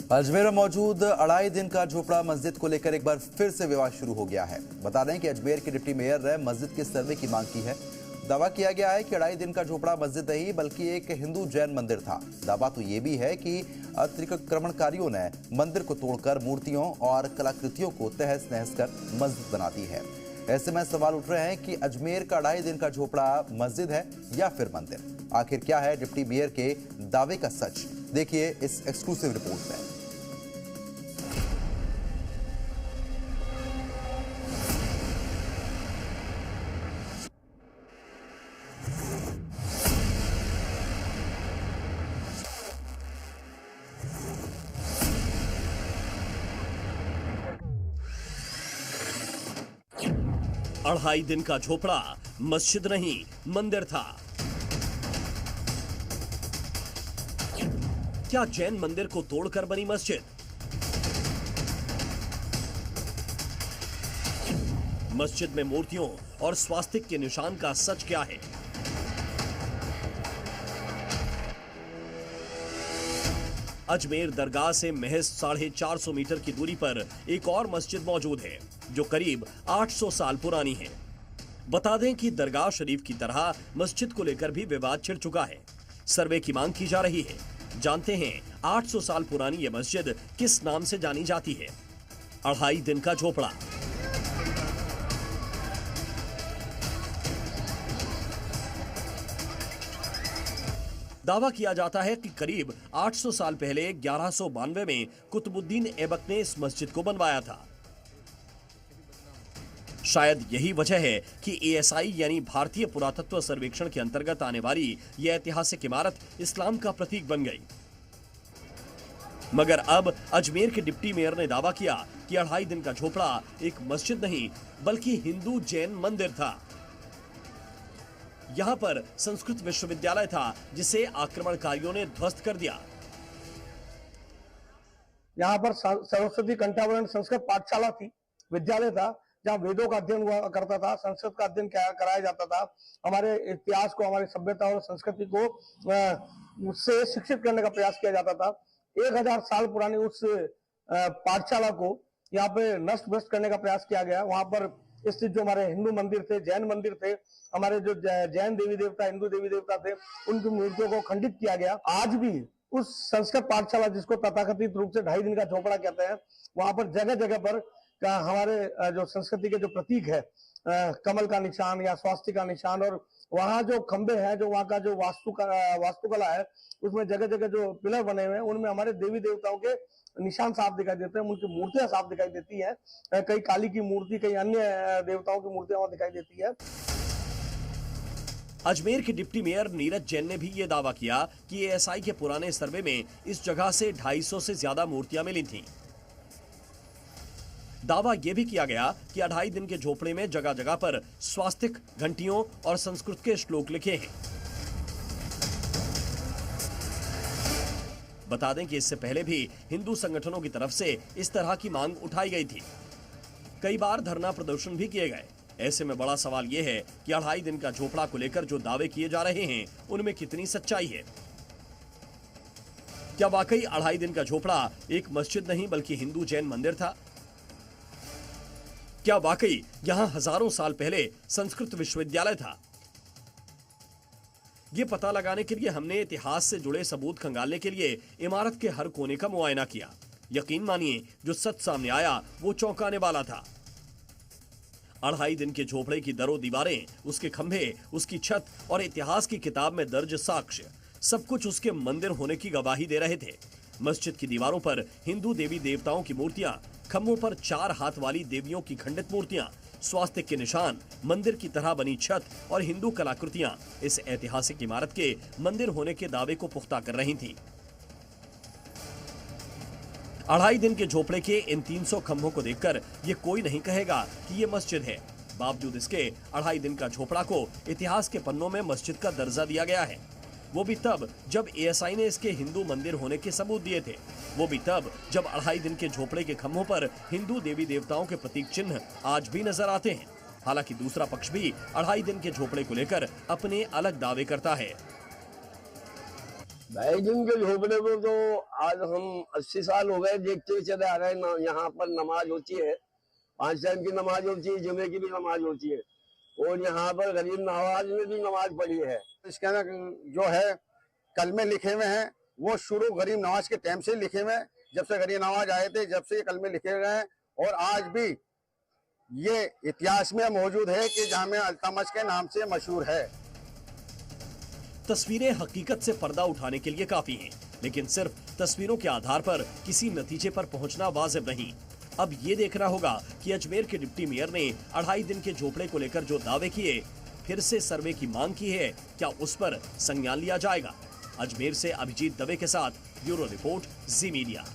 अजमेर में मौजूद अढ़ाई दिन का झोपड़ा मस्जिद को लेकर एक बार फिर से विवाद शुरू हो गया है। बता दें कि अजमेर के डिप्टी मेयर ने मस्जिद के सर्वे की मांग की है। दावा किया गया है कि अढ़ाई दिन का झोपड़ा मस्जिद नहीं बल्कि एक हिंदू जैन मंदिर था। दावा तो ये भी है कि अतिक्रमणकारियों ने मंदिर को तोड़कर मूर्तियों और कलाकृतियों को तहस नहस कर मस्जिद बना दी है। ऐसे में सवाल उठ रहे हैं कि अजमेर का अढ़ाई दिन का झोपड़ा मस्जिद है या फिर मंदिर। आखिर क्या है डिप्टी मेयर के दावे का सच, देखिए इस एक्सक्लूसिव रिपोर्ट में। अढ़ाई दिन का झोपड़ा मस्जिद नहीं मंदिर था। क्या जैन मंदिर को तोड़कर बनी मस्जिद? मस्जिद में मूर्तियों और स्वास्तिक के निशान का सच क्या है? अजमेर दरगाह से महज 450 मीटर की दूरी पर एक और मस्जिद मौजूद है जो करीब 800 साल पुरानी है। बता दें कि दरगाह शरीफ की तरह मस्जिद को लेकर भी विवाद छिड़ चुका है। सर्वे की मांग की जा रही है। जानते हैं 800 साल पुरानी यह मस्जिद किस नाम से जानी जाती है? अढ़ाई दिन का झोपड़ा। दावा किया जाता है कि करीब 800 साल पहले 1192 में कुतुबुद्दीन ऐबक ने इस मस्जिद को बनवाया था। शायद यही वजह है कि एएसआई यानी भारतीय पुरातत्व सर्वेक्षण के अंतर्गत आने वाली यह ऐतिहासिक इमारत इस्लाम का प्रतीक बन गई। मगर अब अजमेर के डिप्टी मेयर ने दावा किया कि अढ़ाई दिन का झोपड़ा एक मस्जिद नहीं बल्कि हिंदू जैन मंदिर था। यहां पर संस्कृत विश्वविद्यालय था जिसे आक्रमणकारियों ने ध्वस्त कर दिया। यहाँ पर सरस्वती कंठावरण संस्कृत पाठशाला थी, विद्यालय था जहाँ वेदों का अध्ययन हुआ करता था, संस्कृत का अध्ययन कराया जाता था। हमारे इतिहास को, हमारी सभ्यता और संस्कृति को उससे शिक्षित करने का प्रयास किया जाता था। 1000 साल पुरानी उस पाठशाला को यहाँ पे नष्ट भ्रष्ट करने का प्रयास किया गया। वहां पर स्थित जो हमारे हिंदू मंदिर थे, जैन मंदिर थे, हमारे जो जैन देवी देवता, हिंदू देवी देवता थे, उनकी मूर्तियों को खंडित किया गया। आज भी उस संस्कृत पाठशाला जिसको तथाकथित रूप से ढाई दिन का झोपड़ा कहते हैं, वहां पर जगह जगह पर हमारे जो संस्कृति के जो प्रतीक है, कमल का निशान या स्वास्तिक का निशान, और वहाँ जो खंबे हैं, जो वहाँ का जो वास्तुकला है, उसमें जगह जगह जो पिलर बने हुए हैं, उनमें हमारे देवी देवताओं के निशान साफ दिखाई देते हैं, उनकी मूर्तियां साफ दिखाई देती है। कई काली की मूर्ति, कई अन्य देवताओं की मूर्तियां वहां दिखाई देती है। अजमेर के डिप्टी मेयर नीरज जैन ने भी ये दावा किया कि एएसआई के पुराने सर्वे में इस जगह से 250 से ज्यादा मूर्तियां मिली थीं। दावा यह भी किया गया कि अढ़ाई दिन के झोपड़े में जगह जगह पर स्वास्तिक, घंटियों और संस्कृत के श्लोक लिखे हैं। बता दें कि इससे पहले भी हिंदू संगठनों की तरफ से इस तरह की मांग उठाई गई थी। कई बार धरना प्रदर्शन भी किए गए। ऐसे में बड़ा सवाल यह है कि अढ़ाई दिन का झोपड़ा को लेकर जो दावे किए जा रहे हैं उनमें कितनी सच्चाई है। क्या वाकई अढ़ाई दिन का झोपड़ा एक मस्जिद नहीं बल्कि हिंदू जैन मंदिर था? क्या वाकई यहां हजारों साल पहले संस्कृत विश्वविद्यालय था? ये पता लगाने के लिए हमने इतिहास से जुड़े सबूत खंगालने के लिए इमारत के हर कोने का मुआयना किया। यकीन मानिए, जो सच सामने आया वो चौंकाने वाला था। अढ़ाई दिन के झोपड़े की दरो दीवारें, उसके खंभे, उसकी छत और इतिहास की किताब में दर्ज साक्ष्य, सब कुछ उसके मंदिर होने की गवाही दे रहे थे। मस्जिद की दीवारों पर हिंदू देवी देवताओं की मूर्तियां, खंभों पर 4 हाथ वाली देवियों की खंडित मूर्तियां, स्वास्तिक के निशान, मंदिर की तरह बनी छत और हिंदू कलाकृतियां इस ऐतिहासिक इमारत के मंदिर होने के दावे को पुख्ता कर रही थीं। अढ़ाई दिन के झोपड़े के इन 300 खंभों को देखकर ये कोई नहीं कहेगा कि ये मस्जिद है। बावजूद इसके अढ़ाई दिन का झोपड़ा को इतिहास के पन्नों में मस्जिद का दर्जा दिया गया है। वो भी तब जब एएसआई ने इसके हिंदू मंदिर होने के सबूत दिए थे। वो भी तब जब अढ़ाई दिन के झोपड़े के खंभों पर हिंदू देवी देवताओं के प्रतीक चिन्ह आज भी नजर आते हैं। हालांकि दूसरा पक्ष भी अढ़ाई दिन के झोपड़े को लेकर अपने अलग दावे करता है। भाई दिन के झोपड़े को तो आज हम 80 साल हो गए देखते हुए चले आ रहे हैं। यहाँ पर नमाज होती है, 5 टाइम की नमाज होती है, जुमे की भी नमाज होती है और यहाँ पर गरीब नवाज ने भी नमाज पढ़ी है। इसके अंदर जो है कलमे लिखे हुए हैं वो शुरू गरीब नवाज के टाइम से लिखे हुए हैं, जब से गरीब नवाज आए थे जब से ये कलमे लिखे गए हैं और आज भी ये इतिहास में मौजूद है कि जामे अल्तमश के नाम से मशहूर है। तस्वीरें हकीकत से पर्दा उठाने के लिए काफी हैं, लेकिन सिर्फ तस्वीरों के आधार पर किसी नतीजे पर पहुंचना वाजिब नहीं। अब ये देखना होगा कि अजमेर के डिप्टी मेयर ने 2.5 दिन के झोपड़े को लेकर जो दावे किए, फिर से सर्वे की मांग की है, क्या उस पर संज्ञान लिया जाएगा? अजमेर से अभिजीत दवे के साथ ब्यूरो रिपोर्ट, जी मीडिया।